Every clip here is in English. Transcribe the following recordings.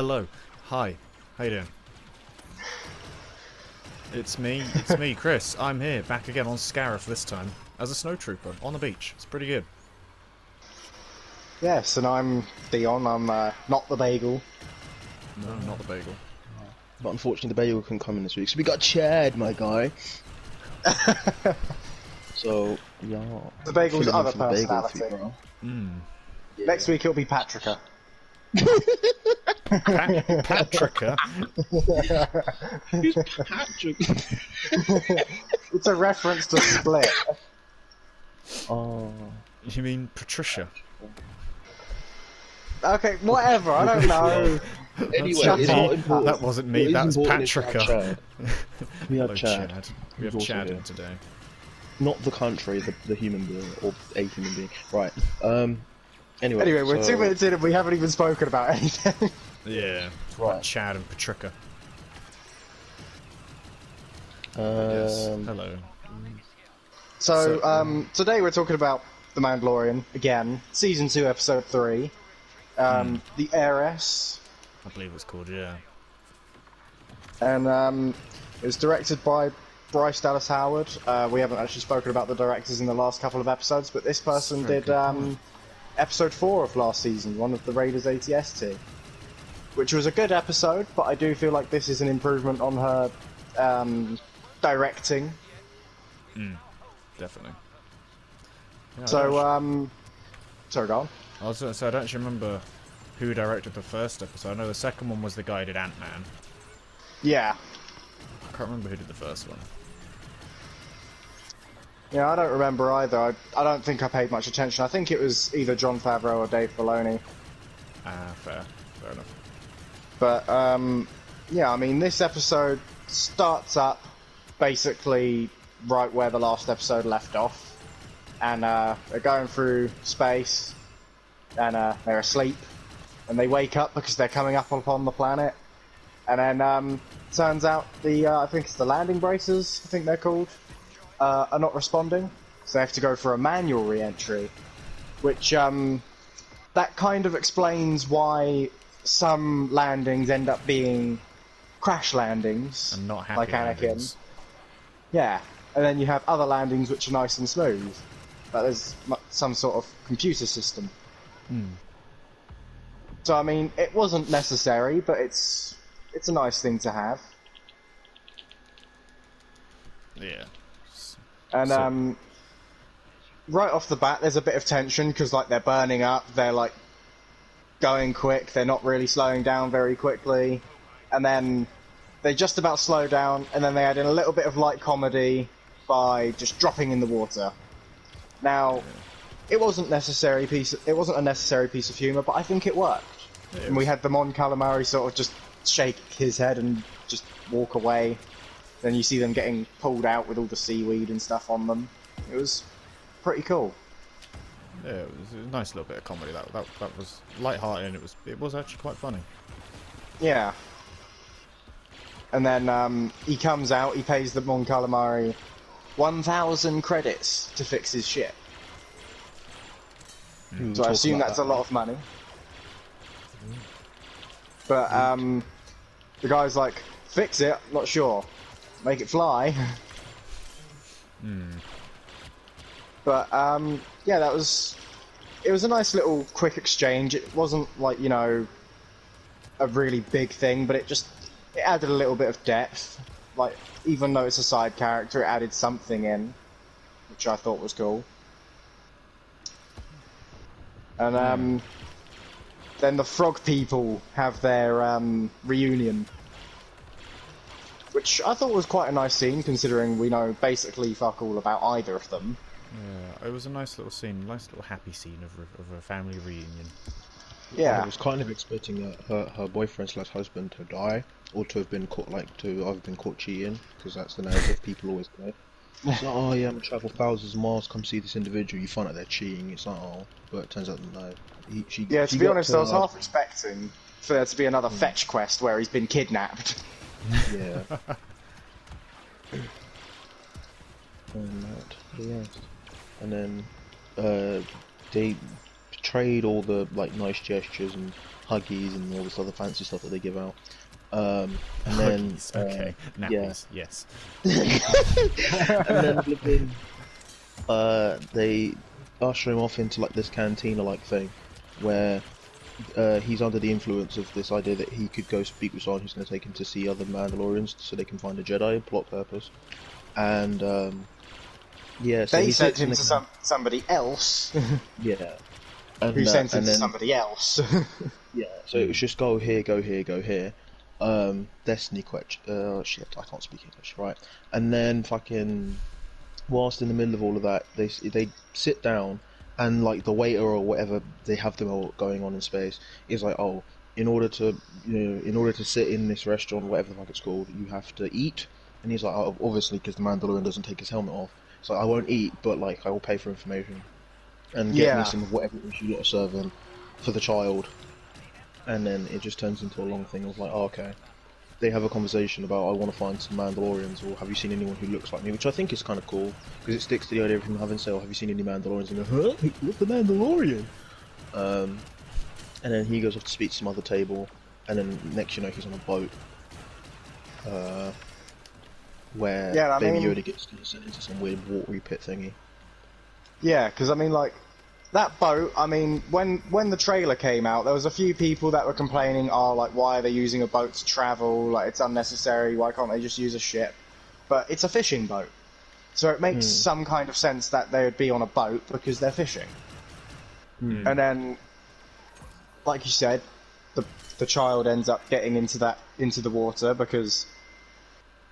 hello. Hi. How you doing? It's me, Chris. I'm here, back again on Scarif this time, as a snowtrooper, on the beach. It's pretty good. Yes, and I'm Dion. I'm not the bagel. No, not the bagel. But unfortunately the bagel couldn't come in this week, so we got Chad, my guy. So, yeah. The bagel's other personality. Yeah. Next week it'll be Patrica. Patrica? Who's Patrick? It's a reference to Split. Oh. You mean Patricia? Okay, whatever, I don't know. Anyway, Shut it's up. not important. That wasn't me, that's Patrica. We have Hello, Chad. We have Who's also Chad here. in today. Not the country, the human being, or a human being. Right. Anyway, We're 2 minutes in and we haven't even spoken about anything. Yeah, Right. Chad and Patrica. Um, Yes, hello. So, today we're talking about The Mandalorian, again. Season 2, Episode 3. The Heiress. I believe it's called, yeah. And it was directed by Bryce Dallas Howard. We haven't actually spoken about the directors in the last couple of episodes, but this person Very did good. episode 4 of last season, one of the Raiders ATST, which was a good episode, but I do feel like this is an improvement on her directing. Definitely. Yeah, So, sorry, go on. I was going to say, I don't actually remember who directed the first episode. I know the second one was the guy who did Ant-Man. Yeah. I can't remember who did the first one. Yeah, I don't remember either. I don't think I paid much attention. I think it was either Jon Favreau or Dave Filoni. Fair enough. But, yeah, I mean, this episode starts up basically right where the last episode left off. And they're going through space, and they're asleep. And they wake up because they're coming up upon the planet. And then, turns out I think it's the landing braces, I think they're called, are not responding. So they have to go for a manual re-entry. Which, that kind of explains why some landings end up being crash landings, And not happy like Anakin. landings. Yeah, and then you have other landings which are nice and smooth. But there's some sort of computer system. So I mean, it wasn't necessary, but it's a nice thing to have. Yeah. And right off the bat, there's a bit of tension because like they're burning up, they're like going quick, they're not really slowing down very quickly, and then they just about slow down, and then they add in a little bit of light comedy by just dropping in the water. Now, it wasn't a necessary piece of humour, but I think it worked. And we had the Mon Calamari sort of just shake his head and just walk away. Then you see them getting pulled out with all the seaweed and stuff on them. It was pretty cool. Yeah, it was a nice little bit of comedy. That was light-hearted, and it was actually quite funny. Yeah. And then he comes out, he pays the Mon Calamari 1,000 credits to fix his ship. So I assume that's a lot of money. But the guy's like, fix it, not sure. Make it fly. But yeah, it was a nice little quick exchange. It wasn't like, you know, a really big thing, but it added a little bit of depth. Like, even though it's a side character, it added something in, which I thought was cool. And then the frog people have their reunion, which I thought was quite a nice scene, considering we know basically fuck all about either of them. Yeah, it was a nice little scene, nice little happy scene of a family reunion. Yeah. I was kind of expecting her boyfriend/husband to die, or to have been caught, to have been caught cheating, because that's the narrative people always go. It's like, oh yeah, I'm gonna travel thousands of miles, come see this individual. You find out they're cheating. It's like, oh, but it turns out no. Yeah, to be honest, I was half expecting for there to be another fetch quest where he's been kidnapped. Yeah. And then trade all the like nice gestures and huggies and all this other fancy stuff that they give out. And then Huggies, okay. Nappies, yes. and then flipping, they usher him off into like this cantina-like thing, where he's under the influence of this idea that he could go speak with someone who's going to take him to see other Mandalorians so they can find a Jedi, plot purpose. And yeah, so they sent him to somebody else. Yeah. And, who sent him and to then, somebody else. Yeah, so it was just go here, go here, go here. Destiny quetch. Shit, I can't speak English, right? And then fucking, whilst in the middle of all of that, they sit down, and like the waiter or whatever they have them all going on in space is like, oh, in order to sit in this restaurant, whatever the fuck it's called, you have to eat. And he's like, oh, obviously, because the Mandalorian doesn't take his helmet off. So I won't eat, but like I will pay for information and get me some of whatever it is you got to serve him for the child. And then it just turns into a long thing of like, oh, okay. They have a conversation about, I want to find some Mandalorians, or have you seen anyone who looks like me? Which I think is kind of cool, because it sticks to the idea of him having to say, oh, have you seen any Mandalorians? And go, huh? What's the Mandalorian? And then he goes off to speak to some other table, and then next you know he's on a boat. Where Baby Yoda gets sent into some weird watery pit thingy. Yeah, because I mean, like, that boat, I mean, when the trailer came out, there was a few people that were complaining, oh, like, why are they using a boat to travel? Like, it's unnecessary, why can't they just use a ship? But it's a fishing boat. So it makes some kind of sense that they would be on a boat because they're fishing. And then, like you said, the child ends up getting into the water because,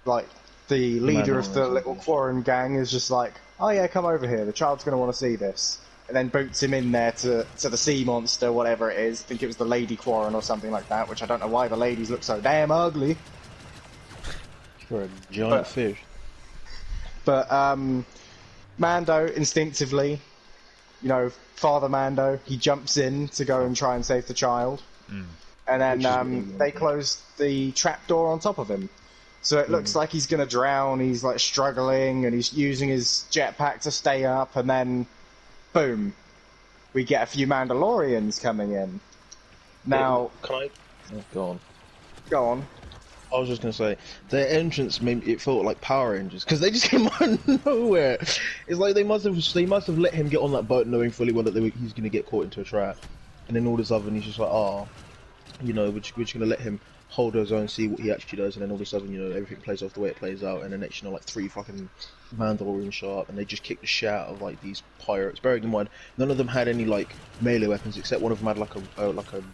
like, the leader of the little Quarren gang is just like, oh yeah, come over here, the child's going to want to see this. And then boots him in there to the sea monster, whatever it is. I think it was the Lady Quarren or something like that, which I don't know why the ladies look so damn ugly. For a giant fish. But, Mando, instinctively, you know, Father Mando, he jumps in to go and try and save the child. And then they close the trapdoor on top of him. So it looks like he's going to drown, he's like struggling, and he's using his jetpack to stay up, and then, boom, we get a few Mandalorians coming in. Now... Can I... Oh, go on. Go on. I was just going to say, their entrance made it felt like Power Rangers, because they just came out of nowhere. It's like they must have let him get on that boat knowing fully well that he's going to get caught into a trap. And then all of a sudden he's just like, oh, you know, we're just going to let him hold his own, see what he actually does, and then all of a sudden, you know, everything plays off the way it plays out, and then next, you know, like 3 fucking Mandalorians show up, and they just kick the shit out of like these pirates. Bearing in mind, none of them had any like melee weapons, except one of them had like a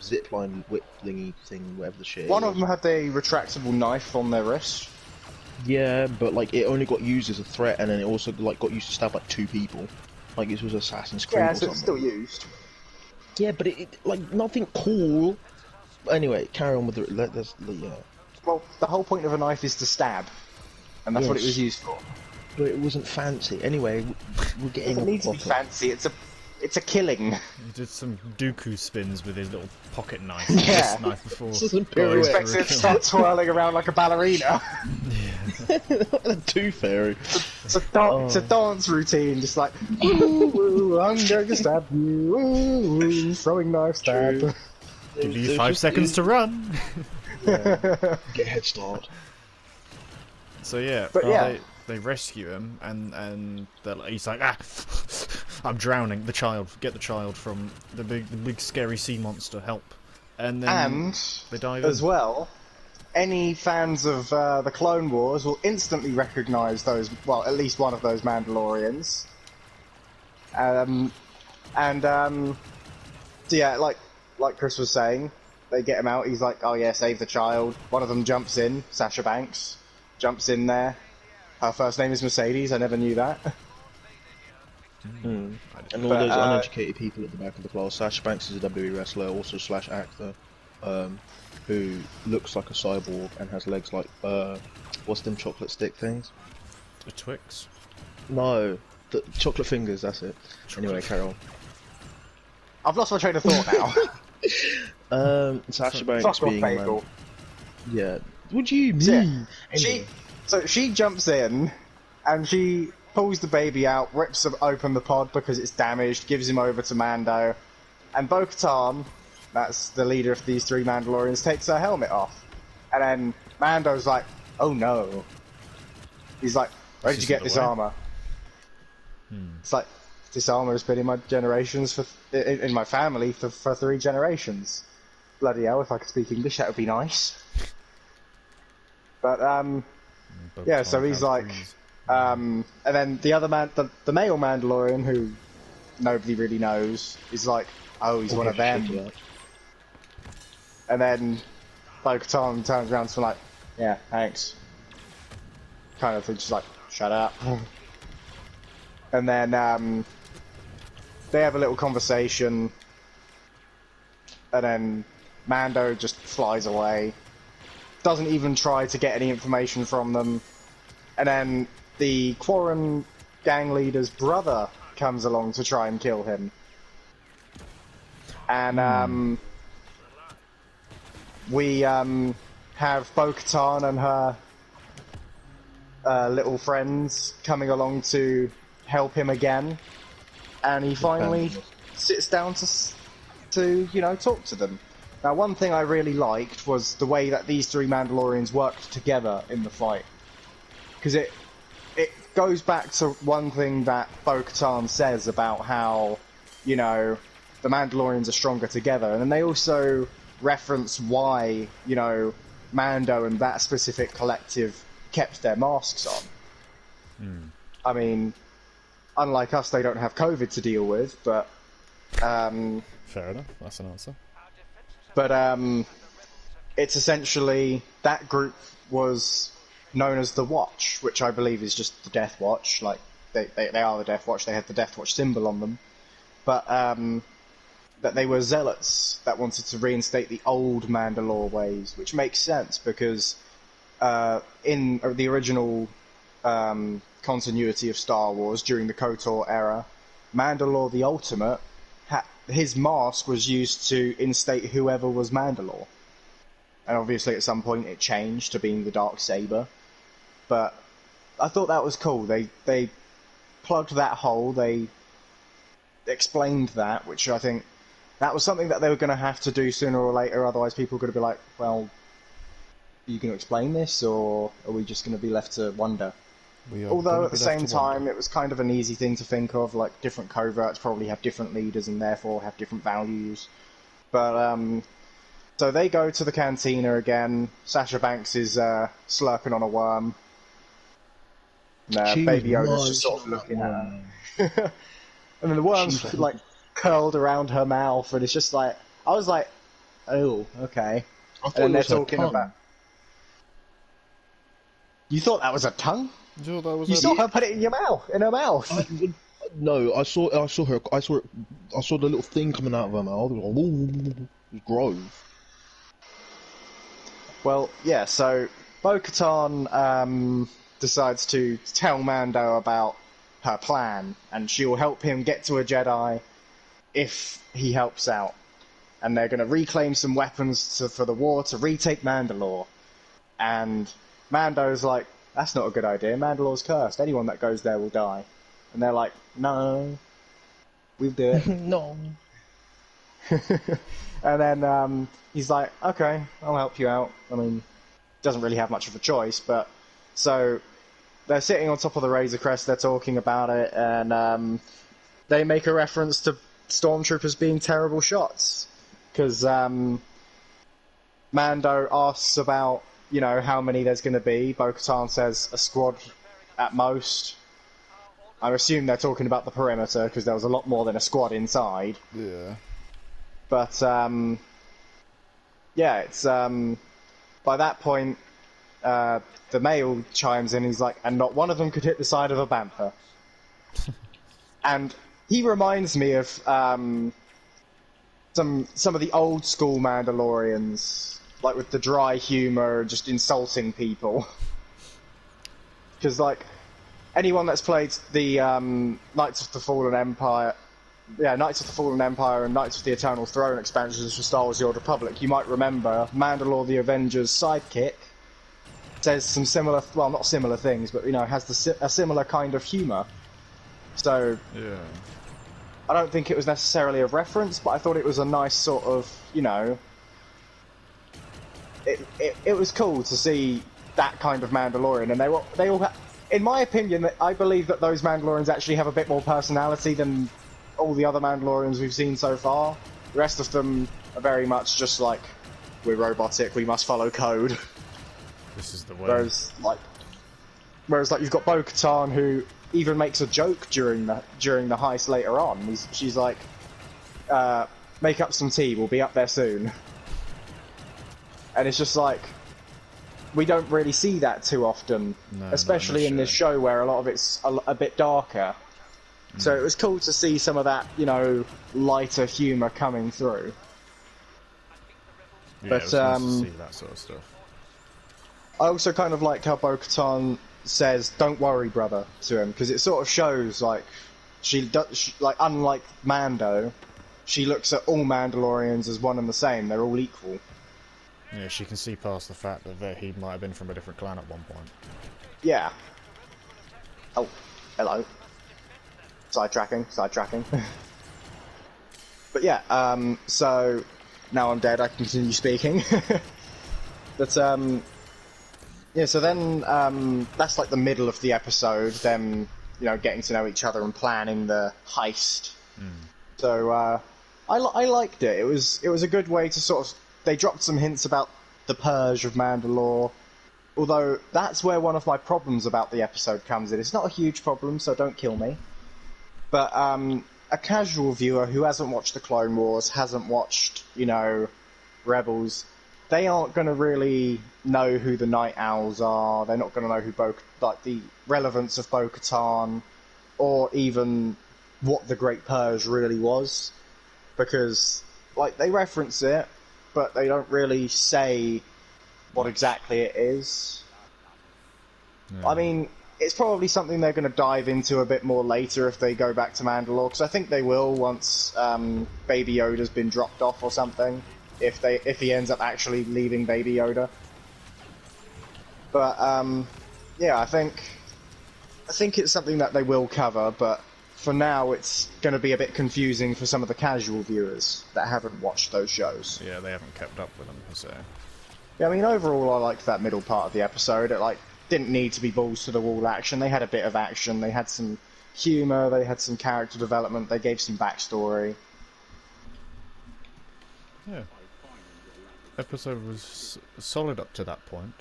zipline whip thingy thing, whatever the shit. One of them had a retractable knife on their wrist. Yeah, but like it only got used as a threat, and then it also like got used to stab like 2 people. Like this was Assassin's Creed or something. Yeah, so it's still used. Yeah, but it like nothing cool. Anyway, carry on with yeah. Well, the whole point of a knife is to stab, and that's what it was used for. But it wasn't fancy. Anyway, we're getting. It doesn't need to be fancy. It's a killing. He did some Dooku spins with his little pocket knife. Yeah. Knife before. This isn't You expect it to start twirling around like a ballerina. A tooth fairy. It's a dance routine, just like, ooh, I'm going to stab you, ooh, throwing knife stab. Give you 5 seconds to run. Yeah. Get a head start. So yeah, But yeah. They rescue him, and he's like, I'm drowning. The child, get the child from the big scary sea monster. Help! And then they dive as in. well, any fans of the Clone Wars will instantly recognise those. Well, at least one of those Mandalorians. So yeah, like Chris was saying, they get him out. He's like, oh yeah, save the child. One of them jumps in. Sasha Banks jumps in there. Her first name is Mercedes. I never knew that. And all those uneducated people at the back of the class. Sasha Banks is a WWE wrestler, also / actor, who looks like a cyborg and has legs like what's them chocolate stick things? The Twix. No, the chocolate fingers. That's it. Anyway, carry on. I've lost my train of thought now. Sasha Banks Fuck off, being bagel. Yeah. What do you mean? Yeah. Anyway. She jumps in, and she pulls the baby out, rips open the pod because it's damaged, gives him over to Mando, And Bo-Katan, that's the leader of these 3 Mandalorians, takes her helmet off. And then Mando's like, oh no. He's like, where did you get this armor? It's like, this armor has been in my generations, in my family for 3 generations. Bloody hell, if I could speak English, that would be nice. But, yeah, so he's like, and then the other man, the male Mandalorian, who nobody really knows, is like, oh, he's one of them. Yeah. And then Bo-Katan turns around to like, yeah, thanks. Kind of thing, just like, shut up. And then they have a little conversation, and then Mando just flies away. Doesn't even try to get any information from them. And then the Quarren gang leader's brother comes along to try and kill him. And we have Bo-Katan and her little friends coming along to help him again. And he finally sits down to you know, talk to them. Now, one thing I really liked was the way that these 3 Mandalorians worked together in the fight. Because it goes back to one thing that Bo-Katan says about how, you know, the Mandalorians are stronger together. And then they also reference why, you know, Mando and that specific collective kept their masks on. I mean, unlike us, they don't have COVID to deal with, but... Fair enough, that's an answer. But it's essentially, that group was known as the Watch, which I believe is just the Death Watch. Like, they are the Death Watch, they had the Death Watch symbol on them. But that they were zealots that wanted to reinstate the old Mandalore ways, which makes sense because in the original continuity of Star Wars during the KOTOR era, Mandalore the Ultimate, his mask was used to instate whoever was Mandalore. And obviously at some point it changed to being the Darksaber. But I thought that was cool. They plugged that hole, they explained that, which I think that was something that they were going to have to do sooner or later, otherwise people were going to be like, well, are you going to explain this, or are we just going to be left to wonder? Although at the same time, it was kind of an easy thing to think of, like different coverts probably have different leaders and therefore have different values. But, so they go to the cantina again, Sasha Banks is slurping on a worm. And, Baby Yoda's just sort of looking at her. And then the worm's like curled around her mouth, and it's just like, I was like, oh, okay. And they're talking about... You thought that was a tongue? You saw her put it in your mouth, in her mouth. No, I saw the little thing coming out of her mouth. It was gross. Well, yeah. So Bo-Katan decides to tell Mando about her plan, and she will help him get to a Jedi if he helps out. And they're going to reclaim some weapons for the war to retake Mandalore. And Mando's like, that's not a good idea. Mandalore's cursed. Anyone that goes there will die. And they're like, no, we'll do it. No. And then he's like, okay, I'll help you out. I mean, doesn't really have much of a choice, but... So, they're sitting on top of the Razor Crest, they're talking about it, and they make a reference to stormtroopers being terrible shots. Because Mando asks about, you know, how many there's going to be. Bo-Katan says a squad at most. I assume they're talking about the perimeter, because there was a lot more than a squad inside. Yeah. But, yeah, it's, by that point, the male chimes in, he's like, and not one of them could hit the side of a bantha. And he reminds me of, some of the old school Mandalorians, like with the dry humour, just insulting people. Because, like, anyone that's played the Knights of the Fallen Empire, Knights of the Fallen Empire and Knights of the Eternal Throne expansions for Star Wars: The Old Republic, you might remember Mandalore the Avenger's sidekick says some similar, well, not similar things, but, you know, has a similar kind of humour. So, yeah. I don't think it was necessarily a reference, but I thought it was a nice sort of, you know, it was cool to see that kind of Mandalorian, and they all in my opinion, I believe that those Mandalorians actually have a bit more personality than all the other Mandalorians we've seen so far. The rest of them are very much just like, we're robotic, we must follow code. This is the way. Whereas like you've got Bo-Katan, who even makes a joke during the heist later on. She's like, make up some tea, we'll be up there soon. And it's just like, we don't really see that too often, no, especially in this show where a lot of it's a bit darker. So it was cool to see some of that, you know, lighter humour coming through. Yeah, but it was nice to see that sort of stuff. I also kind of liked how Bo-Katan says, "Don't worry, brother," to him, because it sort of shows like like unlike Mando, she looks at all Mandalorians as one and the same. They're all equal. Yeah, she can see past the fact that he might have been from a different clan at one point. Yeah. Oh, hello. Sidetracking. But yeah, so now I'm dead, I can continue speaking. But yeah, so then that's like the middle of the episode, them, you know, getting to know each other and planning the heist. So I liked it. It was a good way to sort of, they dropped some hints about the Purge of Mandalore, although that's where one of my problems about the episode comes in. It's not a huge problem, so don't kill me. But a casual viewer who hasn't watched the Clone Wars, hasn't watched, you know, Rebels, they aren't going to really know who the Night Owls are. They're not going to know who like the relevance of Bo-Katan, or even what the Great Purge really was, because like they reference it, but they don't really say what exactly it is. Yeah. I mean, it's probably something they're going to dive into a bit more later if they go back to Mandalore, because I think they will once Baby Yoda's been dropped off or something, if he ends up actually leaving Baby Yoda. But yeah, I think it's something that they will cover, but for now it's going to be a bit confusing for some of the casual viewers that haven't watched those shows. Yeah, they haven't kept up with them, per se. Yeah, I mean, overall I liked that middle part of the episode. It like didn't need to be balls to the wall action. They had a bit of action, they had some humour, they had some character development, they gave some backstory. Yeah. Episode was solid up to that point,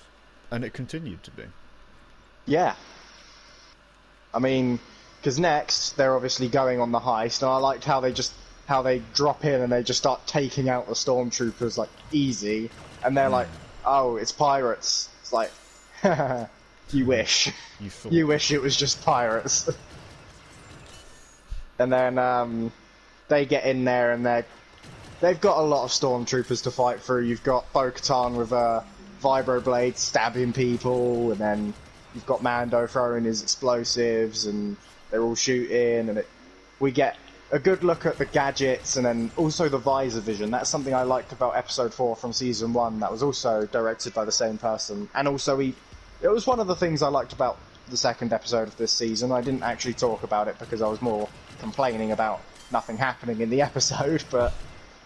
and it continued to be. Yeah. I mean, because next they're obviously going on the heist, and I liked how they drop in and they just start taking out the stormtroopers like easy, and they're like, "Oh, it's pirates." It's like, you wish. You wish it was just pirates. And then they get in there and they've got a lot of stormtroopers to fight through. You've got Bo-Katan with a vibroblade stabbing people, and then you've got Mando throwing his explosives, and they're all shooting, and we get a good look at the gadgets, and then also the visor vision. That's something I liked about Episode 4 from Season 1, that was also directed by the same person. And also, it was one of the things I liked about the second episode of this season. I didn't actually talk about it because I was more complaining about nothing happening in the episode, but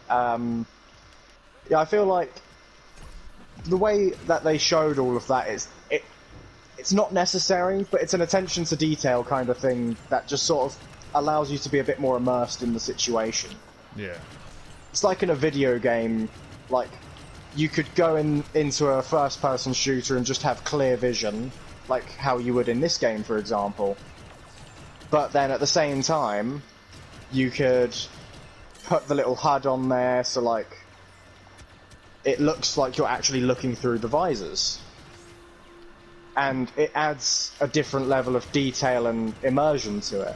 yeah, I feel like the way that they showed all of that it's not necessary, but it's an attention to detail kind of thing that just sort of allows you to be a bit more immersed in the situation. Yeah. It's like in a video game, like, you could go into a first-person shooter and just have clear vision, like how you would in this game, for example. But then at the same time, you could put the little HUD on there, so like, it looks like you're actually looking through the visors. And it adds a different level of detail and immersion to it.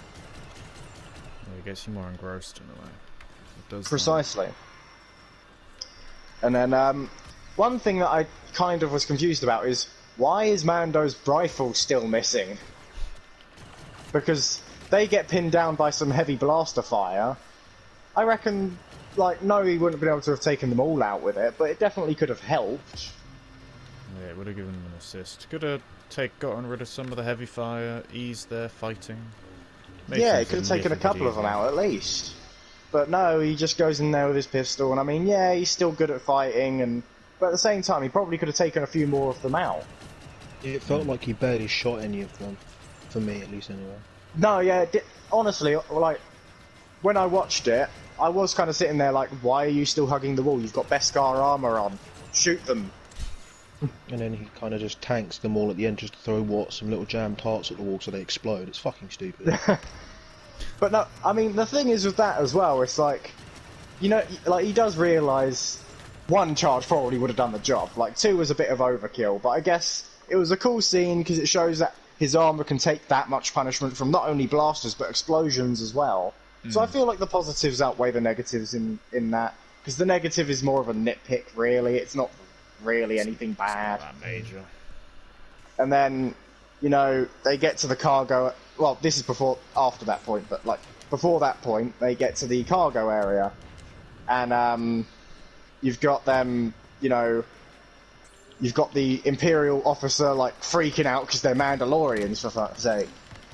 Yeah, it gets you more engrossed in a way. It does. Precisely. And then, one thing that I kind of was confused about is, why is Mando's rifle still missing? Because they get pinned down by some heavy blaster fire. I reckon, like, no, he wouldn't have been able to have taken them all out with it, but it definitely could have helped. Yeah, it would have given them an assist. Could have gotten rid of some of the heavy fire, eased their fighting. Yeah, he could have taken a couple of them out at least. But no, he just goes in there with his pistol, and I mean, yeah, he's still good at fighting, but at the same time, he probably could have taken a few more of them out. It felt like he barely shot any of them, for me at least anyway. No, yeah, honestly, like, when I watched it, I was kind of sitting there like, why are you still hugging the wall? You've got Beskar armor on. Shoot them. And then he kind of just tanks them all at the end just to throw some little jam tarts at the wall so they explode. It's fucking stupid. But no, I mean, the thing is with that as well, it's like, you know, like, he does realise one charge probably would have done the job. Like, 2 was a bit of overkill, but I guess it was a cool scene because it shows that his armor can take that much punishment from not only blasters but explosions as well. So I feel like the positives outweigh the negatives in that, because the negative is more of a nitpick, really. It's not really anything bad. That major. And then, you know, they get to the cargo. Well, this is after that point, but like before that point, they get to the cargo area, and you've got them. You know, you've got the Imperial officer like freaking out because they're Mandalorians, for fuck's sake.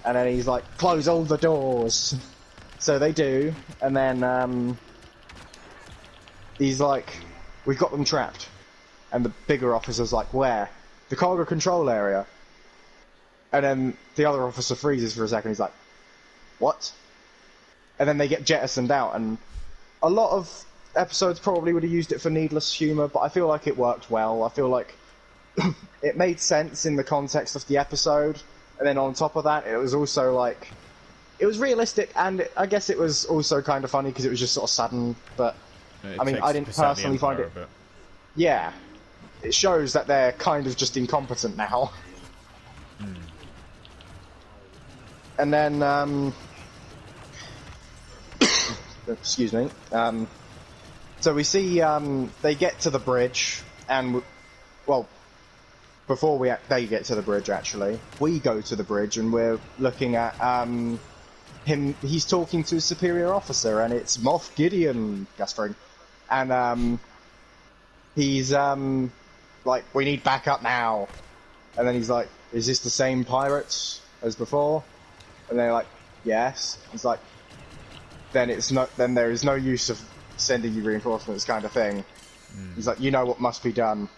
And then he's like, "Close all the doors." So they do, and then he's like, "We've got them trapped." And the bigger officer's like, "Where?" "The cargo control area." And then the other officer freezes for a second, he's like, "What?" And then they get jettisoned out, and a lot of episodes probably would have used it for needless humour, but I feel like it worked well. I feel like it made sense in the context of the episode, and then on top of that, it was also like, it was realistic, and I guess it was also kind of funny because it was just sort of sudden, but I mean, I didn't personally find it... Yeah, it shows that they're kind of just incompetent now. And then, excuse me, so we see, they get to the bridge, and, well, before they get to the bridge, actually, we go to the bridge, and we're looking at, he's talking to a superior officer, and it's Moff Gideon, Guspering, and, he's, like, "We need backup now," and then he's like, "Is this the same pirates as before?" And they're like, "Yes." He's like, then there is no use of sending you reinforcements, kind of thing. He's like, "You know what must be done."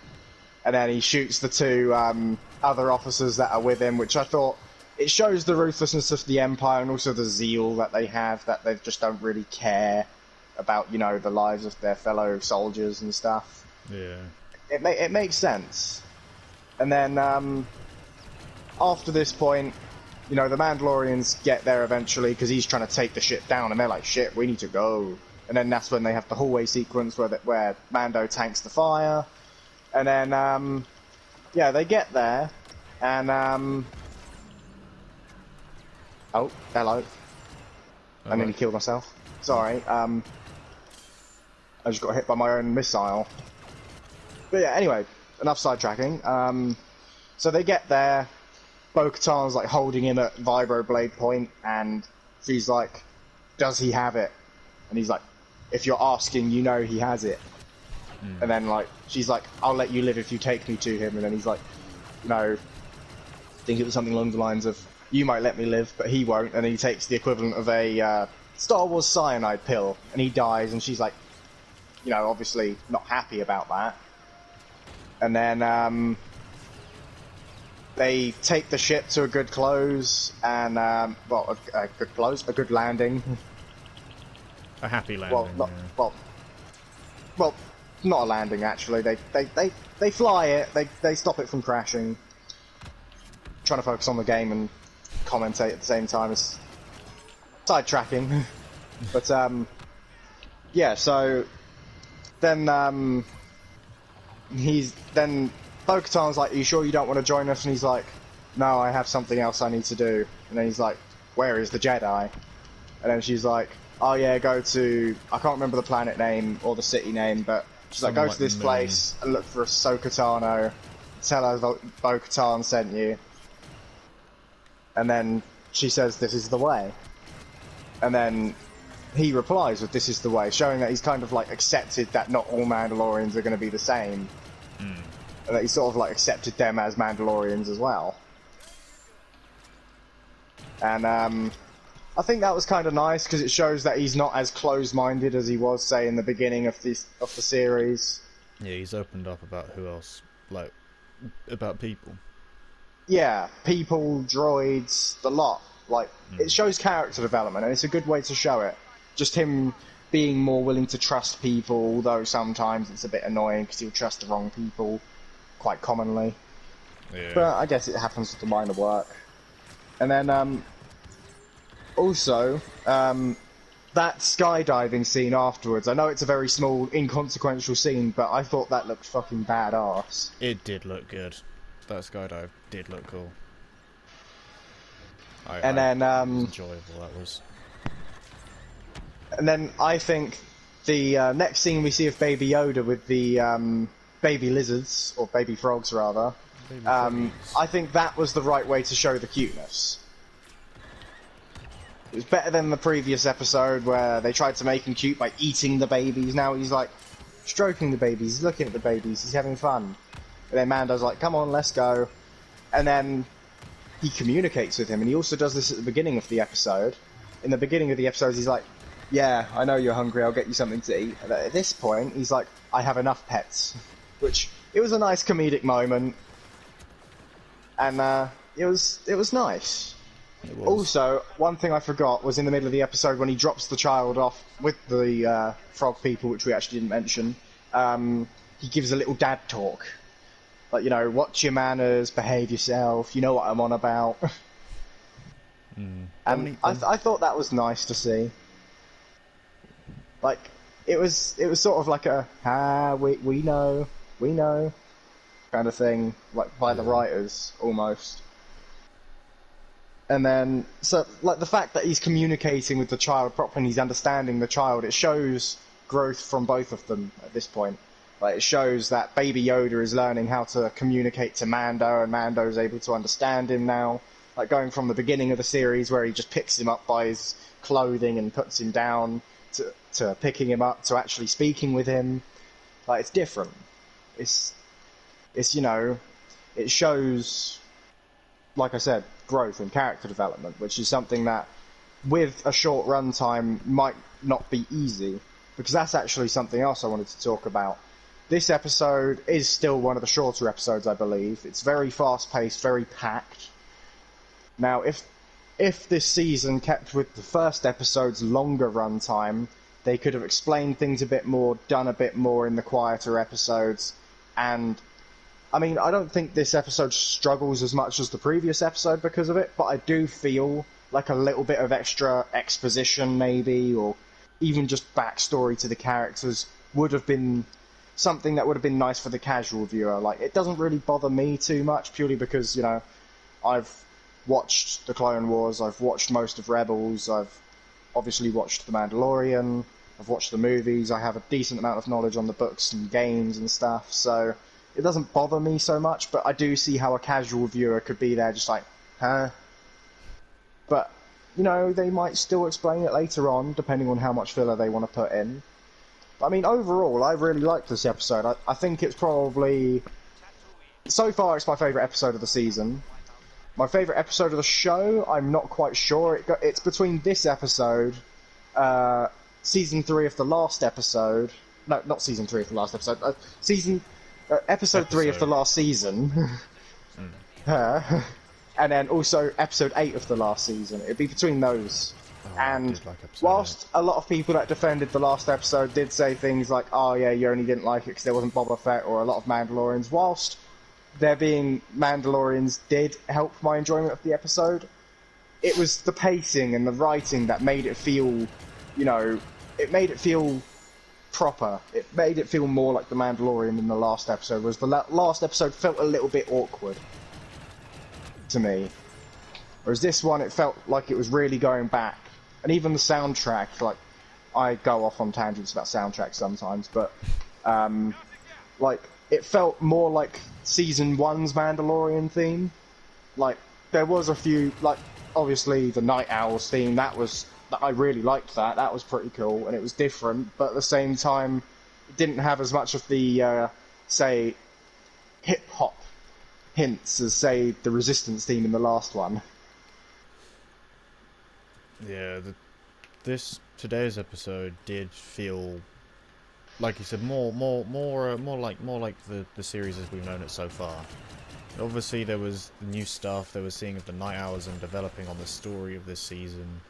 And then he shoots the 2 other officers that are with him, which I thought, it shows the ruthlessness of the Empire and also the zeal that they have, that they just don't really care about, you know, the lives of their fellow soldiers and stuff. Yeah. It makes sense. And then after this point, you know, the Mandalorians get there eventually because he's trying to take the ship down, and they're like, "Shit, we need to go." And then that's when they have the hallway sequence where Mando tanks the fire, and then yeah, they get there, and oh, hello. I nearly killed myself. Sorry. I just got hit by my own missile. But yeah, anyway, enough sidetracking. So they get there. Bo-Katan's like holding him at vibroblade point, and she's like, "Does he have it?" And he's like, "If you're asking, you know he has it." And then like she's like, "I'll let you live if you take me to him." And then he's like, "No." I think it was something along the lines of, "You might let me live, but he won't." And then he takes the equivalent of a Star Wars cyanide pill, and he dies. And she's like, you know, obviously not happy about that. And then they take the ship to a good close, and well, a good close, a good landing. A happy landing. Well, not a landing actually. They fly it. They stop it from crashing. Trying to focus on the game and commentate at the same time as sidetracking. But yeah. So then Bo-Katan's like, "Are you sure you don't want to join us?" And he's like, "No, I have something else I need to do." And then he's like, "Where is the Jedi?" And then she's like, "Oh yeah, go to," I can't remember the planet name or the city name, but she's like, "Go to this place and look for Ahsoka Tano. Tell her Bo-Katan sent you." And then she says, "This is the way." And then he replies with, "This is the way," showing that he's kind of like accepted that not all Mandalorians are going to be the same. And that he sort of like accepted them as Mandalorians as well. And I I think that was kind of nice because it shows that he's not as closed-minded as he was, say, in the beginning of the series. Yeah, he's opened up about who else, like, about people. Yeah, people, droids, the lot. Like, it shows character development, and it's a good way to show it. Just him being more willing to trust people, although sometimes it's a bit annoying because he'll trust the wrong people, quite commonly. Yeah. But I guess it happens with the line of work. And then, also, that skydiving scene afterwards, I know it's a very small, inconsequential scene, but I thought that looked fucking badass. It did look good. That skydive did look cool. And then, it was enjoyable, that was. And then I think the next scene we see of Baby Yoda with the baby lizards, or baby frogs rather, I think that was the right way to show the cuteness. It was better than the previous episode where they tried to make him cute by eating the babies. Now he's like stroking the babies, he's looking at the babies, he's having fun. And then Mando's like, come on, let's go. And then he communicates with him, and he also does this at the beginning of the episode. In the beginning of the episode, he's like, yeah, I know you're hungry, I'll get you something to eat. And at this point, he's like, I have enough pets. Which, it was a nice comedic moment. And it was nice. It was. Also, one thing I forgot was in the middle of the episode when he drops the child off with the frog people, which we actually didn't mention, he gives a little dad talk. Like, you know, watch your manners, behave yourself, you know what I'm on about. And I thought that was nice to see. Like, it was sort of like a, we know, kind of thing, like, by the writers, almost. And then, so, like, the fact that he's communicating with the child properly and he's understanding the child, it shows growth from both of them at this point. Like, it shows that Baby Yoda is learning how to communicate to Mando, and Mando is able to understand him now. Like, going from the beginning of the series where he just picks him up by his clothing and puts him down, to picking him up, to actually speaking with him. Like, it's different. It's you know, it shows, like I said, growth and character development, which is something that, with a short runtime, might not be easy. Because that's actually something else I wanted to talk about. This episode is still one of the shorter episodes, I believe. It's very fast-paced, very packed. Now, if this season kept with the first episode's longer runtime, they could have explained things a bit more, done a bit more in the quieter episodes, and I mean, I don't think this episode struggles as much as the previous episode because of it, but I do feel like a little bit of extra exposition, maybe, or even just backstory to the characters would have been something that would have been nice for the casual viewer. Like, it doesn't really bother me too much, purely because, you know, I've watched the Clone Wars, I've watched most of Rebels, I've obviously watched The Mandalorian, I've watched the movies, I have a decent amount of knowledge on the books and games and stuff, so it doesn't bother me so much, but I do see how a casual viewer could be there just like, huh? But, you know, they might still explain it later on, depending on how much filler they want to put in. But, I mean, overall, I really liked this episode. I think it's probably... So far, it's my favourite episode of the season. My favourite episode of the show, I'm not quite sure. It's between this episode, Season 3 of the last episode... No, not Season 3 of the last episode. Episode 3 of the last season. And then also Episode 8 of the last season. It'd be between those. And whilst a lot of people that defended the last episode did say things like, oh yeah, you only didn't like it because there wasn't Boba Fett or a lot of Mandalorians, whilst there being Mandalorians did help my enjoyment of the episode, it was the pacing and the writing that made it feel, you know, it made it feel proper. It made it feel more like The Mandalorian than the last episode, whereas the last episode felt a little bit awkward to me. Whereas this one, it felt like it was really going back. And even the soundtrack, like, I go off on tangents about soundtracks sometimes, but, like, it felt more like Season 1's Mandalorian theme. Like, there was a few, like, obviously the Night Owls theme, I really liked that. That was pretty cool, and it was different, but at the same time, it didn't have as much of the, say, hip-hop hints as, say, the Resistance theme in the last one. Yeah, today's episode did feel, like you said, more like the series as we've known it so far. Obviously, there was new stuff. There was seeing of the Night Owls and developing on the story of this season.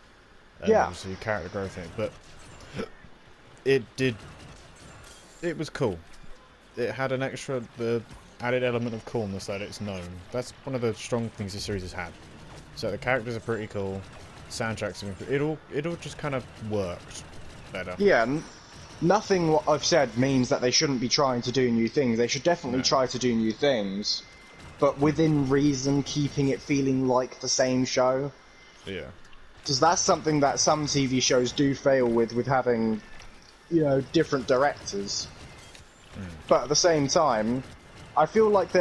And Yeah. obviously character growth in it, but it was cool. It had the added element of coolness that it's known. That's one of the strong things this series has had. So the characters are pretty cool. Soundtracks, it all just kind of worked better. Yeah, nothing what I've said means that they shouldn't be trying to do new things. They should definitely try to do new things, but within reason, keeping it feeling like the same show. Yeah. Because that's something that some TV shows do fail with having, you know, different directors. But at the same time, I feel like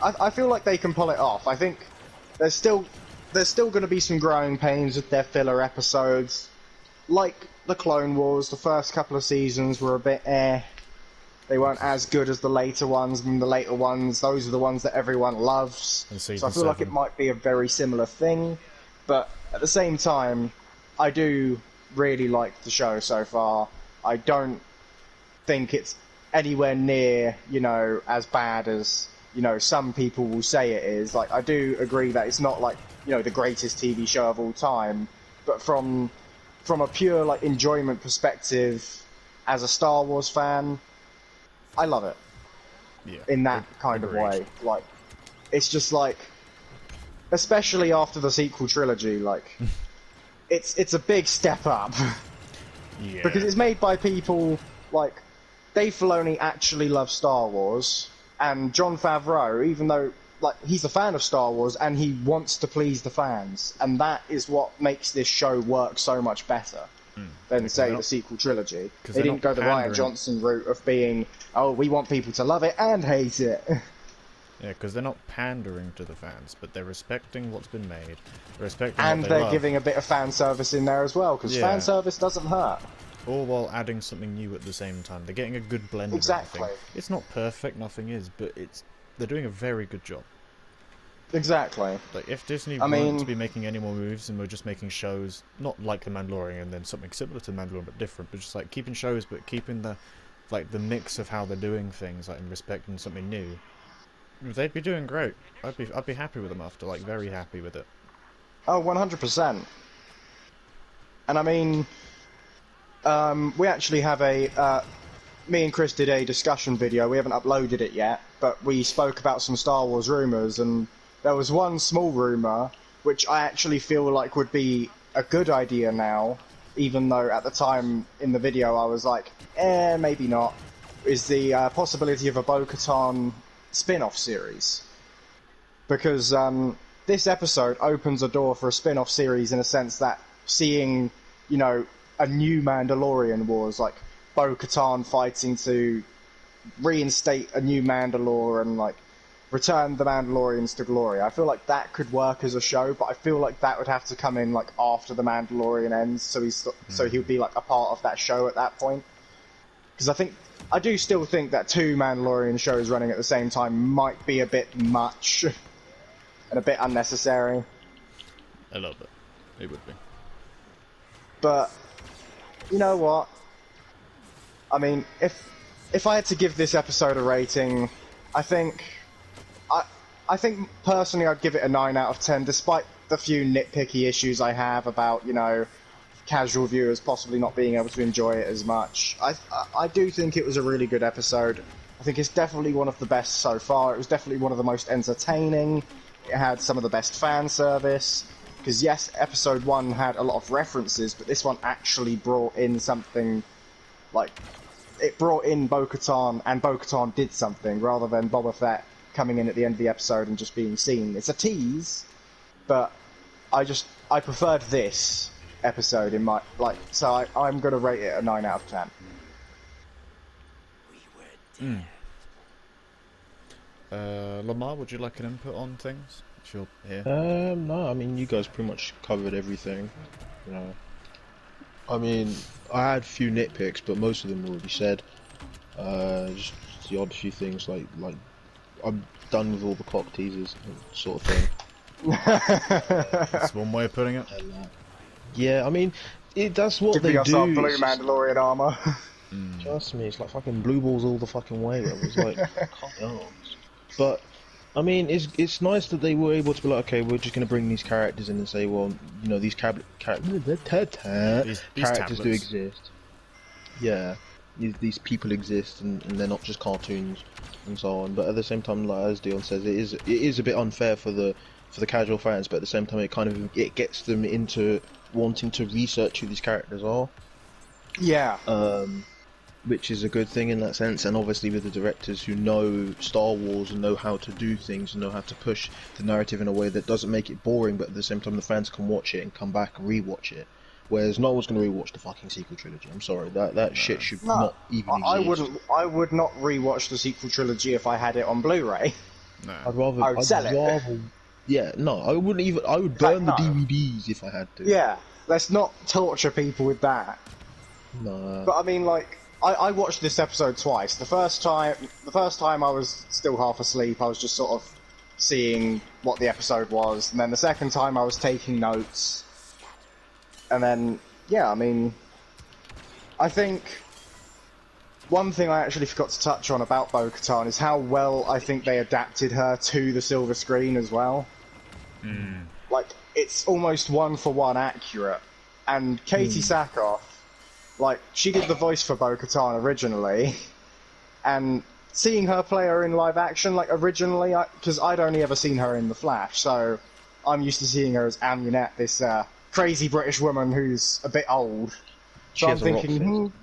I feel like they can pull it off. I think there's still going to be some growing pains with their filler episodes. Like the Clone Wars, the first couple of seasons were a bit They weren't as good as the later ones, and the later ones, those are the ones that everyone loves. So I feel like it might be a very similar thing. But at the same time, I do really like the show so far. I don't think it's anywhere near, you know, as bad as, you know, some people will say it is. Like, I do agree that it's not like, you know, the greatest TV show of all time, but from a pure like enjoyment perspective, as a Star Wars fan, I love it. Yeah. In that kind of way. Like, it's just like, especially after the sequel trilogy, like, it's a big step up. Yeah. Because it's made by people like Dave Filoni actually loves Star Wars, and Jon Favreau, even though like he's a fan of Star Wars and he wants to please the fans, and that is what makes this show work so much better than say the sequel trilogy. They didn't go the Rian Johnson route of being, oh, we want people to love it and hate it. Yeah, because they're not pandering to the fans, but they're respecting what's been made, respecting and what they they're love. giving a bit of fan service in there as well, because fan service doesn't hurt. All while adding something new at the same time. They're getting a good blend of everything. It's not perfect, nothing is, but they're doing a very good job. Exactly. Like, if Disney weren't to be making any more moves and we're just making shows, not like The Mandalorian and then something similar to The Mandalorian but different, but just like keeping shows but keeping the mix of how they're doing things, like, and respecting something new, they'd be doing great. I'd be happy with them after, like, very happy with it. Oh, 100%. And I mean, we actually have me and Chris did a discussion video. We haven't uploaded it yet, but we spoke about some Star Wars rumours, and there was one small rumour which I actually feel like would be a good idea now, even though at the time in the video I was like, maybe not, is the possibility of a Bo-Katan spin-off series. Because this episode opens a door for a spin-off series in a sense that seeing, you know, a new Mandalorian wars, like Bo-Katan fighting to reinstate a new Mandalore and like return the Mandalorians to glory. I feel like that could work as a show, but I feel like that would have to come in like after the Mandalorian ends, so he would be like a part of that show at that point. Because I do still think that 2 Mandalorian shows running at the same time might be a bit much and a bit unnecessary. I love it. It would be. But you know what? I mean, if I had to give this episode a rating, I think personally I'd give it a 9 out of 10, despite the few nitpicky issues I have about, you know, casual viewers possibly not being able to enjoy it as much. I do think it was a really good episode. I think it's definitely one of the best so far. It was definitely one of the most entertaining. It had some of the best fan service. Because yes, episode 1 had a lot of references, but this one actually brought in something, like, it brought in Bo-Katan, and Bo-Katan did something, rather than Boba Fett coming in at the end of the episode and just being seen. It's a tease, but I preferred this episode in my, like, so I'm going to rate it a 9 out of 10. Lamar, would you like an input on things? If you're here. No, I mean, you guys pretty much covered everything, you know. I mean, I had a few nitpicks, but most of them were already said. Just the odd few things, like I'm done with all the cock teasers, sort of thing. That's one way of putting it. Yeah, I mean, that's what Giving they us our do. blue It's just, Mandalorian armor. trust me, it's like fucking blue balls all the fucking way. Where it was like, can't be arsed. But I mean, it's nice that they were able to be like, okay, we're just gonna bring these characters in and say, well, you know, these These characters do tablets. exist. Yeah, these people exist, and they're not just cartoons and so on. But at the same time, like as Dion says, it is a bit unfair for the casual fans. But at the same time, it gets them into wanting to research who these characters are. Yeah. Which is a good thing in that sense, and obviously with the directors who know Star Wars and know how to do things and know how to push the narrative in a way that doesn't make it boring, but at the same time the fans can watch it and come back and rewatch it. Whereas no one's going to rewatch the fucking sequel trilogy. I'm sorry, that shit should No, not even exist. I would not rewatch the sequel trilogy if I had it on Blu-ray. No. I would sell it. Yeah, no, I wouldn't even. I would burn the DVDs if I had to. Yeah, let's not torture people with that. No. But I mean, like, I watched this episode twice. The first time I was still half asleep. I was just sort of seeing what the episode was, and then the second time I was taking notes. And then, yeah, I mean, I think one thing I actually forgot to touch on about Bo-Katan is how well I think they adapted her to the silver screen as well. Like, it's almost one-for-one accurate. And Katie Sackhoff, like, she did the voice for Bo-Katan originally, and seeing her play her in live action, like, originally, because I'd only ever seen her in The Flash, so I'm used to seeing her as Amunet, this crazy British woman who's a bit old. So I'm thinking,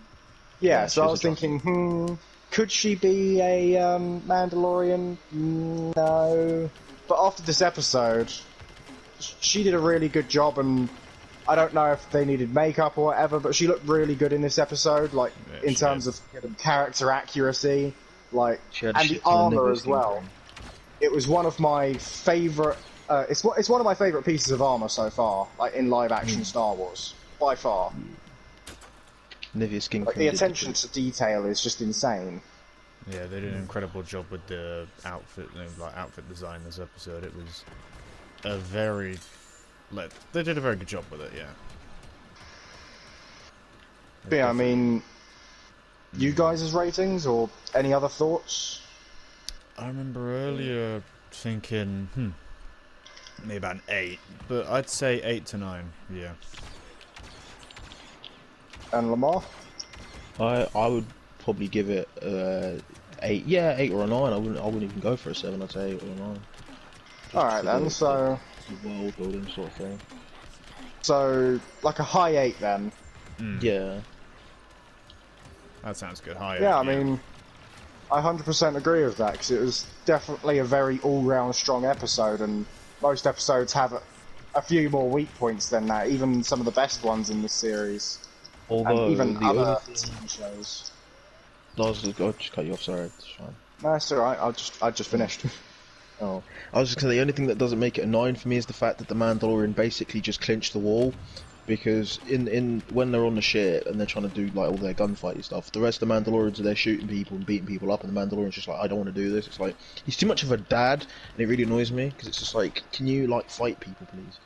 so I was thinking, could she be a Mandalorian? No. But after this episode, she did a really good job, and I don't know if they needed makeup or whatever, but she looked really good in this episode, like, in terms of character accuracy, like, and the armor as well. It was one of my favourite, it's one of my favourite pieces of armor so far, like, in live-action Star Wars, by far. Nivea skin like, cream the attention to detail is just insane. Yeah, they did an incredible job with the outfit, outfit design this episode. It was a very, they did a very good job with it. Yeah. But yeah, I mean, you guys' ratings or any other thoughts? I remember earlier thinking, maybe about an 8, but I'd say 8 to 9. Yeah. And Lamar? I would probably give it 8. Yeah, 8 or a 9. I wouldn't even go for a 7. I'd say 8 or a 9. Alright then, so The world building sort of thing. So, like a high 8 then. Yeah. That sounds good. High. Yeah, I mean, I 100% agree with that, because it was definitely a very all-round strong episode, and most episodes have a few more weak points than that, even some of the best ones in this series. Although, and even the other TV shows. I'll just cut you off, sorry, it's fine. No, it's alright, I just finished. Oh, I was just gonna say, the only thing that doesn't make it a 9 for me is the fact that the Mandalorian basically just clinched the wall, because in when they're on the ship and they're trying to do like all their gunfighty stuff, the rest of the Mandalorians are there shooting people and beating people up, and the Mandalorian's just like, I don't want to do this. It's like, he's too much of a dad, and it really annoys me, because it's just like, can you like fight people, please?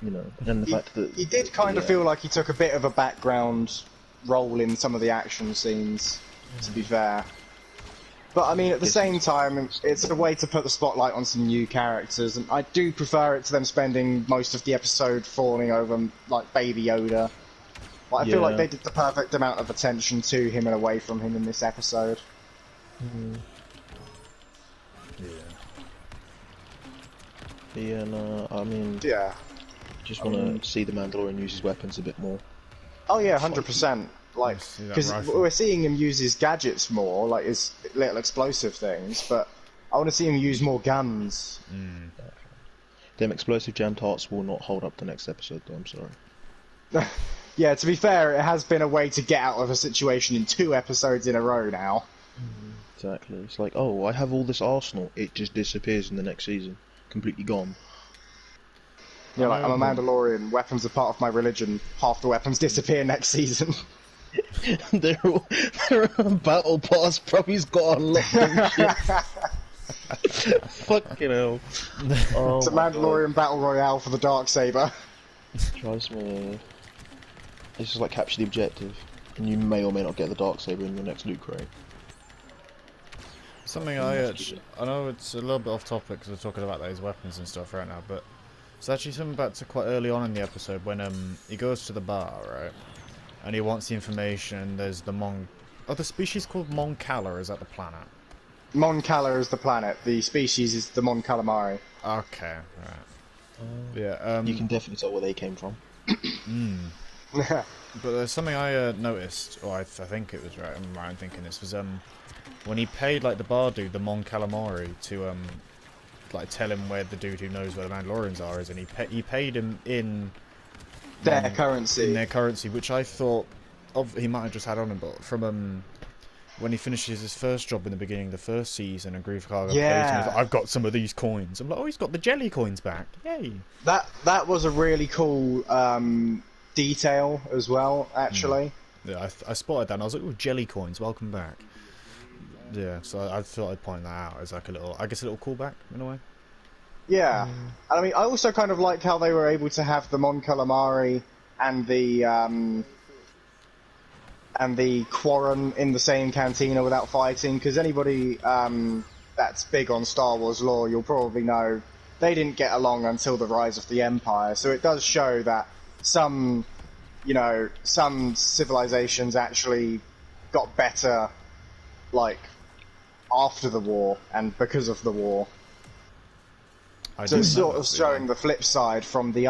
You know, and the fact that He did kind of feel like he took a bit of a background role in some of the action scenes, to be fair. But I mean, at the same time, it's a way to put the spotlight on some new characters, and I do prefer it to them spending most of the episode fawning over, like, Baby Yoda. Like, I feel like they did the perfect amount of attention to him and away from him in this episode. Yeah, no, I mean, Yeah. just want to see the Mandalorian use his weapons a bit more. Oh yeah, 100%. Like, see that because rifle. we're seeing him use his gadgets more, like his little explosive things, but I want to see him use more guns. Them explosive jam tarts will not hold up the next episode, though, I'm sorry. Yeah, to be fair, it has been a way to get out of a situation in 2 episodes in a row now. Exactly. It's like, oh, I have all this arsenal. It just disappears in the next season. Completely gone. Yeah, like, I'm a Mandalorian, weapons are part of my religion, half the weapons disappear next season. they're on battle pass, bro. He's got unlocked them shit. Fucking hell. Oh, It's a Mandalorian battle royale for the Darksaber. Trust me. It's just like capture the objective, and you may or may not get the Darksaber in your next loot crate. Something I know it's a little bit off topic because we're talking about those weapons and stuff right now, but it's actually something back to quite early on in the episode when he goes to the bar, right, and he wants the information. There's the the species called Mon Cala, is that the planet? Mon Cala is the planet. The species is the Mon Calamari. Okay, right. Yeah. You can definitely tell where they came from. But there's something I noticed, or I think it was right. I'm right in thinking this was when he paid like the bar dude, the Mon Calamari, to like tell him where the dude who knows where the Mandalorians are is, and he paid him in their currency. In their currency, which I thought he might have just had on him, but from when he finishes his first job in the beginning of the first season, and Grief Karga pays him, he's like, I've got some of these coins. I'm like, oh, he's got the jelly coins back. Yay! That was a really cool detail as well, actually. Yeah, I spotted that and I was like, oh, jelly coins, welcome back. Yeah, so I thought I'd point that out as like a little callback in a way. Yeah, I mean, I also kind of like how they were able to have the Mon Calamari and the Quarren in the same cantina without fighting, because anybody that's big on Star Wars lore, you'll probably know they didn't get along until the rise of the Empire. So it does show that some civilizations actually got better, like, after the war and because of the war. So it's sort of showing the flip side from the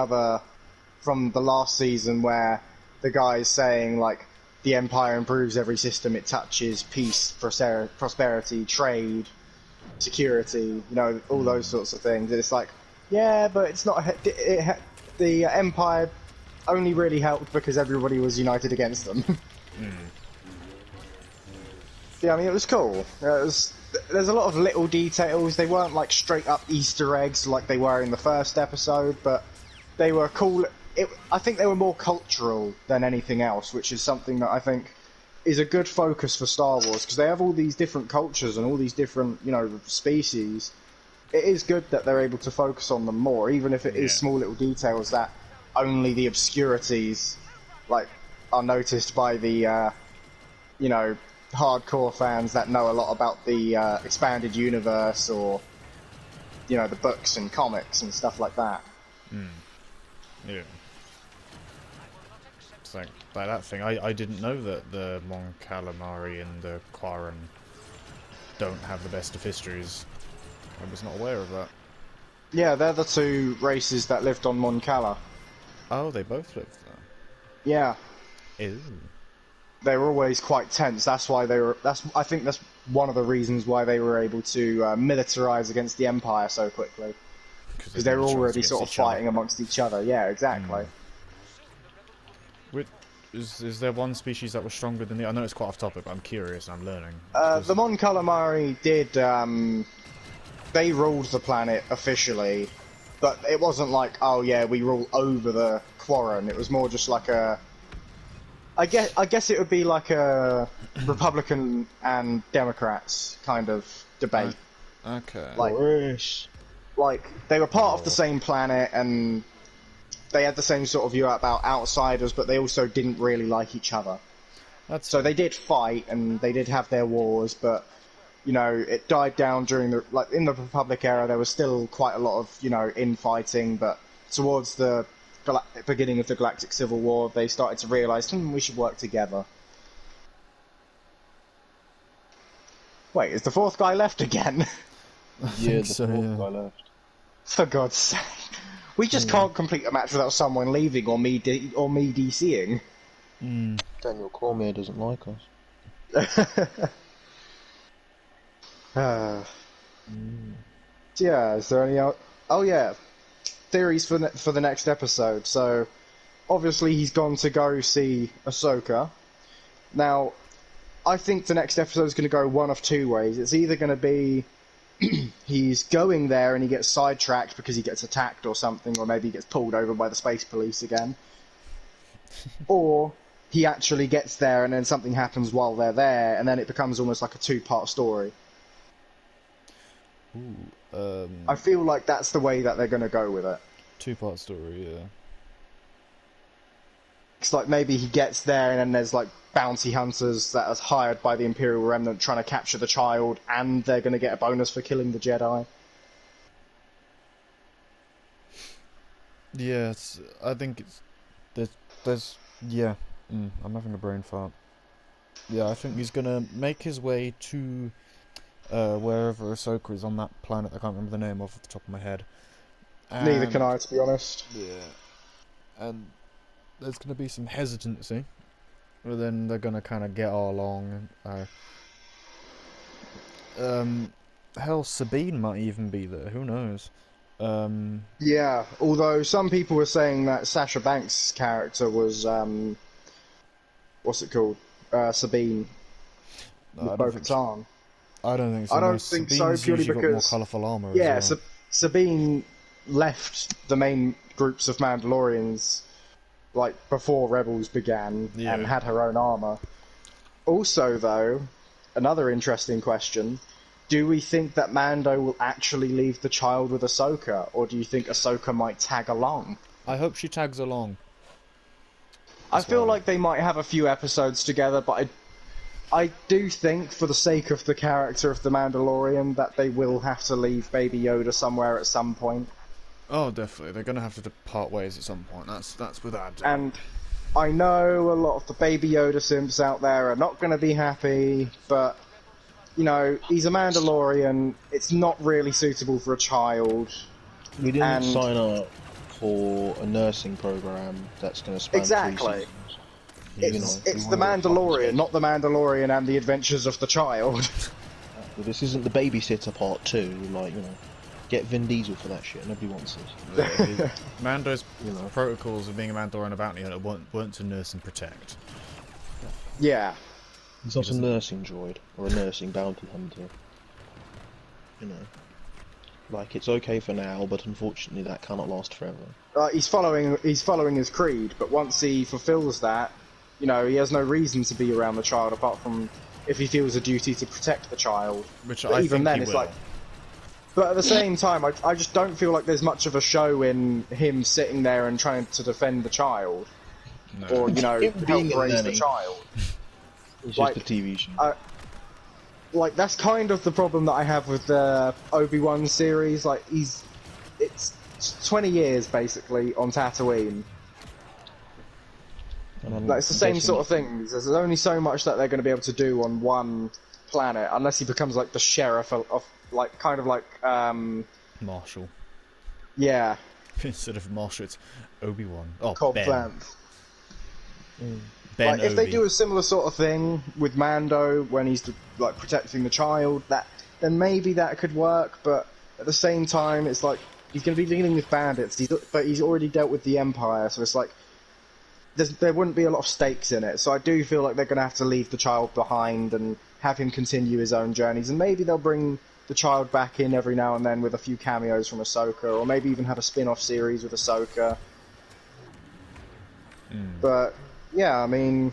last season, where the guy's saying, like, the Empire improves every system it touches, peace, prosperity, trade, security, all those sorts of things. And it's like, yeah, but it's not. The Empire only really helped because everybody was united against them. Yeah, I mean, it was cool. There's a lot of little details. They weren't like straight up Easter eggs like they were in the first episode, but they were cool. I think they were more cultural than anything else, which is something that I think is a good focus for Star Wars, because they have all these different cultures and all these different, species. It is good that they're able to focus on them more, even if it is small little details that only the obscurities, like, are noticed by the, hardcore fans that know a lot about the expanded universe, or, the books and comics and stuff like that. Yeah. It's like that thing. I didn't know that the Mon Calamari and the Quarren don't have the best of histories. I was not aware of that. Yeah, they're the two races that lived on Mon Cala. Oh, they both lived there. Yeah. Ew. They were always quite tense. That's why I think that's one of the reasons why they were able to militarize against the Empire so quickly. Because they were already sort of fighting amongst each other. Yeah, exactly. Is there one species that was stronger than the? I know it's quite off topic, but I'm curious. I'm learning. The Mon Calamari did. They ruled the planet officially, but it wasn't like, oh yeah, we rule over the Quarren. It was more just like a. I guess it would be like a Republican and Democrats kind of debate. Okay. Like they were part of the same planet, and they had the same sort of view about outsiders, but they also didn't really like each other. So they did fight, and they did have their wars, but it died down during in the Republic era. There was still quite a lot of infighting, but towards the beginning of the Galactic Civil War, they started to realise, we should work together. Wait, is the fourth guy left again? Yeah, the fourth guy left. For God's sake. We just can't complete a match without someone leaving or me DCing. Daniel Cormier doesn't like us. Yeah, is there any... Oh yeah, theories for the next episode. So, obviously he's gone to go see Ahsoka. Now, I think the next episode is going to go one of two ways. It's either going to be he's going there and he gets sidetracked because he gets attacked or something, or maybe he gets pulled over by the space police again. Or he actually gets there and then something happens while they're there, and then it becomes almost like a two-part story. Ooh, I feel like that's the way that they're going to go with it. Two-part story, yeah. like maybe he gets there and then there's like bounty hunters that are hired by the Imperial Remnant trying to capture the child, and they're going to get a bonus for killing the Jedi. Yeah, I think there's yeah. I'm having a brain fart. Yeah, I think he's gonna make his way to wherever Ahsoka is on that planet. I can't remember the name off the top of my head. Neither can I, to be honest. Yeah, and there's gonna be some hesitancy, but then they're gonna kind of get all along. Hell, Sabine might even be there. Who knows? Yeah, although some people were saying that Sasha Banks' character was what's it called? Sabine. No, Bo-Katan. I don't think so. I don't No, think Sabine's so, purely usually because got more colourful armour. yeah, as well. Sabine left the main groups of Mandalorians like before Rebels began and had her own armor. Also, though, another interesting question: do we think that Mando will actually leave the child with Ahsoka, or do you think Ahsoka might tag along? I hope she tags along. I feel like they might have a few episodes together, but I do think, for the sake of the character of the Mandalorian, that they will have to leave Baby Yoda somewhere at some point. Oh, definitely. They're going to have to part ways at some point. That's without doubt. And I know a lot of the Baby Yoda simps out there are not going to be happy, but, you know, he's a Mandalorian. It's not really suitable for a child. We didn't sign up for a nursing program that's going to span 3 seasons. It's the Mandalorian, not the Mandalorian and the Adventures of the Child. Well, this isn't the Babysitter Part 2, like, get Vin Diesel for that shit, nobody wants this. Mando's protocols of being a Mandalorian and a bounty hunter weren't to nurse and protect. Yeah. He's not a nursing droid, or a nursing bounty hunter. Like, it's okay for now, but unfortunately that cannot last forever. He's following his creed, but once he fulfills that, he has no reason to be around the child apart from if he feels a duty to protect the child. Which but I even think then, he it's will. like. But at the same time, I just don't feel like there's much of a show in him sitting there and trying to defend the child, or help raise the child. It's just a TV show. Like, that's kind of the problem that I have with the Obi-Wan series. Like, it's 20 years basically on Tatooine. Like, it's the same sort of thing. There's only so much that they're going to be able to do on one planet, unless he becomes like the sheriff of like, kind of like Marshall. Yeah. Instead of Marshall, it's Obi-Wan. Oh, Cobb Ben. Vanth. Ben Like, if they Obi. do a similar sort of thing with Mando when he's like protecting the child, then maybe that could work. But at the same time, it's like he's going to be dealing with bandits. But he's already dealt with the Empire, so it's like there wouldn't be a lot of stakes in it. So I do feel like they're going to have to leave the child behind and have him continue his own journeys. And maybe they'll bring the child back in every now and then with a few cameos from Ahsoka, or maybe even have a spin-off series with Ahsoka. But yeah, I mean,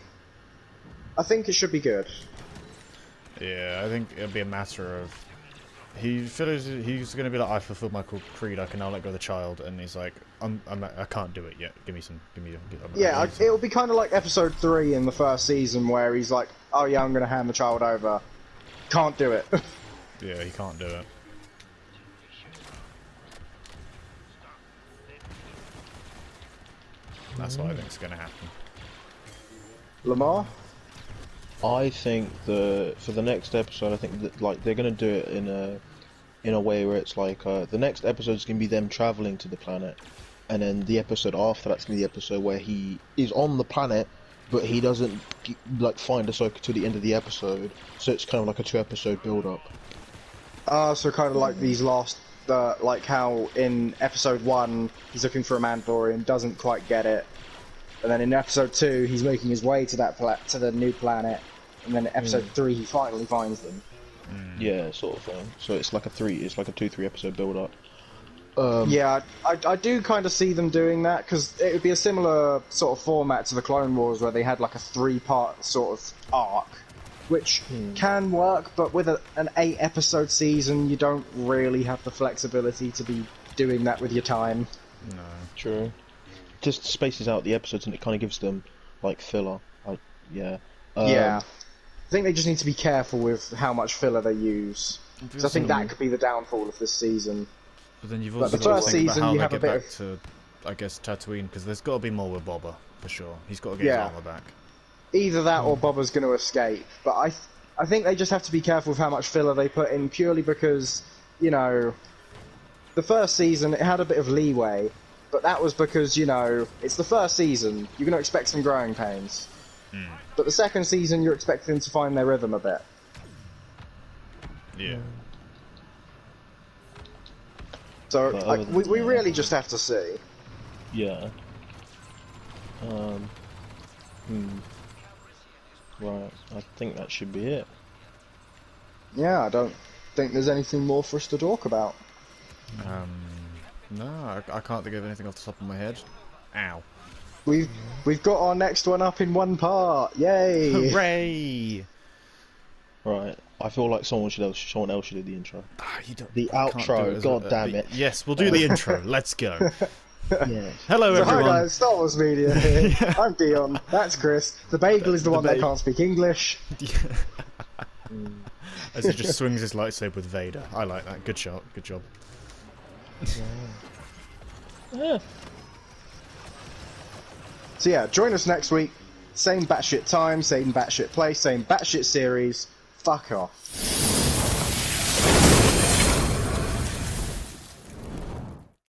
I think it should be good. Yeah, I think it'll be a matter of he's going to be like, I fulfilled my creed, I can now let go of the child, and he's like, I can't do it yet. Yeah, it'll be kind of like episode 3 in the first season where he's like, oh yeah, I'm going to hand the child over. Can't do it. Yeah, he can't do it. That's what I think is going to happen. Lamar? I think for the next episode, I think that like they're gonna do it in a way where it's like the next episode is gonna be them traveling to the planet, and then the episode after that's gonna be the episode where he is on the planet, but he doesn't like find Ahsoka to the end of the episode. So it's kind of like a 2-episode build-up. So kind of like these last, like how in episode 1 he's looking for a Mandalorian, doesn't quite get it, and then in episode 2 he's making his way to to the new planet, and then in episode 3 he finally finds them. Yeah, sort of thing. So it's like a 2-3 episode build-up. Yeah, I do kind of see them doing that, because it would be a similar sort of format to the Clone Wars where they had like a 3-part sort of arc, which can work, but with an 8-episode season you don't really have the flexibility to be doing that with your time. No. True. Just spaces out the episodes and it kind of gives them like filler. Yeah. Yeah. I think they just need to be careful with how much filler they use. Because I think that could be the downfall of this season. But then you've But also the got to first think about season, how you they have a get bit back of... to, I guess, Tatooine, because there's got to be more with Boba, for sure. He's got to get Yeah. his armor back. Either that or Boba's going to escape. But I think they just have to be careful with how much filler they put in, purely because, you know, the first season, it had a bit of leeway. But that was because, you know, it's the first season. You're going to expect some growing pains. But the second season, you're expecting them to find their rhythm a bit. Yeah. So But other than we that- really just have to see. Yeah. Right. I think that should be it. Yeah, I don't think there's anything more for us to talk about. No, I can't think of anything off the top of my head. Ow. We've got our next one up in one part. Yay! Hooray! Right. I feel like someone else should do the intro. You don't, The I can't do outro, it as god damn it. Yes, we'll do the intro. Let's go. Yeah. Hello, So hi everyone. guys, Star Wars Media here. I'm Dion. That's Chris. The bagel is the one that bagel. can't speak English. As he just swings his lightsaber with Vader. I like that. Good shot. Good job. Yeah. So yeah, join us next week. Same batshit time, same batshit place, same batshit series. Fuck off.